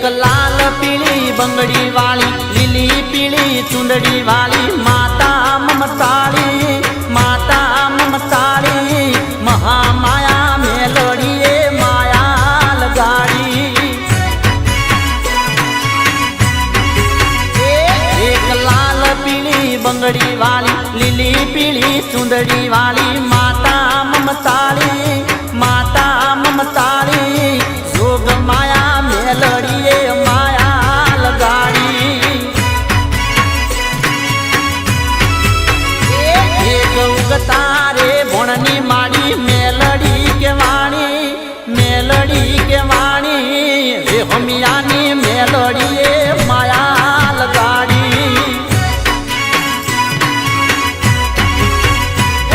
एक लाल पीली बंगड़ी वाली लीली पीली चुंदड़ी वाली माता ममताली महामाया मेलड़िए माया लगाड़ी। एक लाल पीली बंगड़ी वाली लीली पीली चुंदड़ी वाली माता ममताली जोग माया मेलड़िए माया लगाड़ी। एक उगतारे भोणनी माड़ी मेलड़ी के वाणी रे हमियानी मेलड़िए माया लगाड़ी।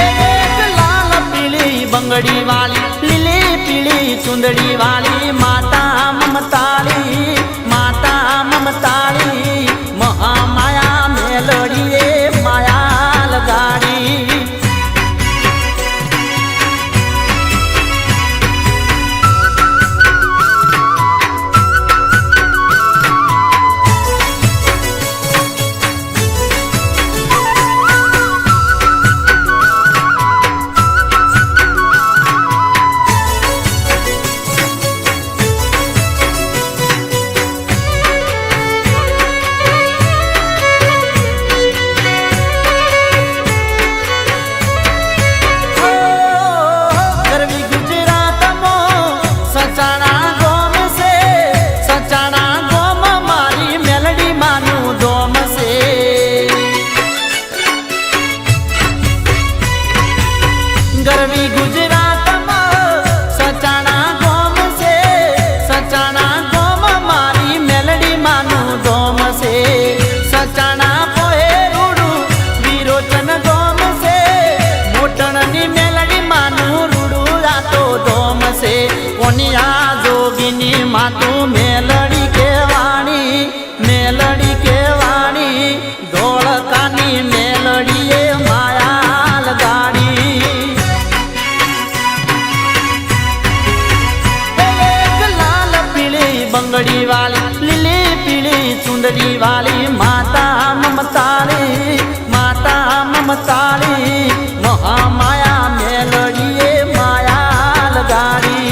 एक लाल पीली बंगड़ी वाली लीली पीली चुंदड़ी वाली माता ममताली महामाया मेलड़िए माया लगाड़ी। गरवी गुजरात सचाना गोम से सचाना गोम मारी मेलडी मानु दोम से सचाना पोहे रूडू विरोचन गोम से मोटणनी मेलडी मानु रूडू जातो दोम से कोनिया जोगिनी मातू मेलडी के वाणी धोळकानी मेलडीए माया लगाड़ी। बंगड़ी वाली लीली पीली चुंदड़ी वाली माता ममताली महामाया मेलड़िए माया लगाड़ी।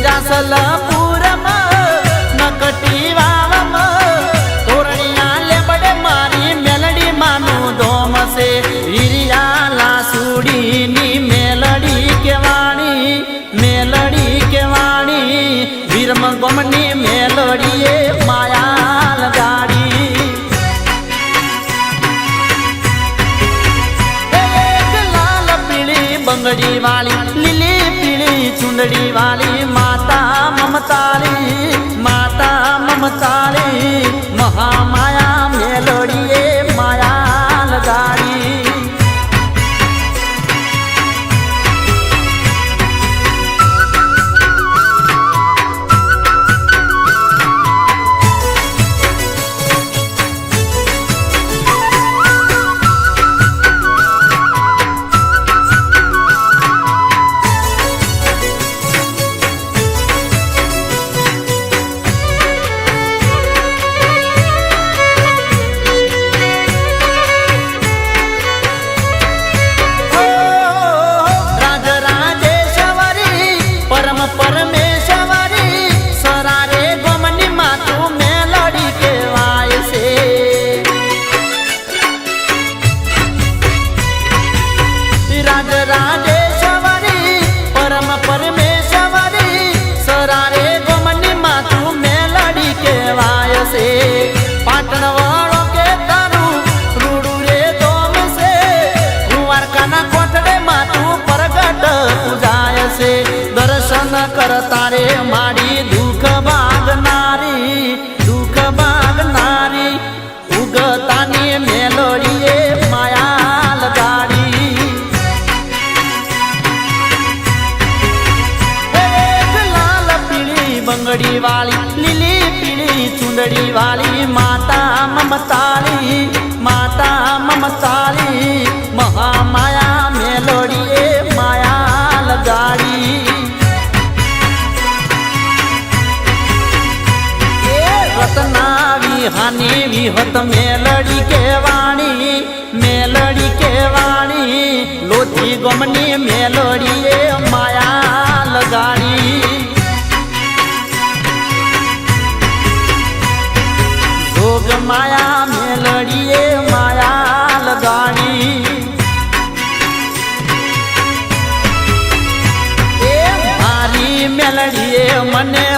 जासलपुर नकटी वाव तोरणिया लेबड़े मारी मेलडी मानु दोम से हिरिया लासुड़ी नी मेलड़ी के वाणी वीरम गोमनी मेलड़िए माया लगाड़ी। एक लाल पीली बंगड़ी वाली लीली पीली चुंदड़ी वाली माता ममताली महामाया मेलड़िए माया लगाड़ी। પાટણ વાળો કે તારું રૂડું રે દોમ છે કુંવારકાના કોઠડે માથું પ્રગટ પૂજાય છે દર્શન કરતા રે માડી દુઃખ ભાગનારી ઉગતાની મેલોડીએ માયા લગાડી લાલ પીળી બંગડી વાળી લીલી પીળી ચુંદડી વાળી માતા મમતાળી મહામાયા મેલોડીએ માયા લગાડી રતનાવી હાની વિહત મેલડી કેવાણી લોધી ગમની મેલડીએ માયા લગાડી જોગ માયા મેલડીએ માયા લગાડી એ મારી મેલડીએ મને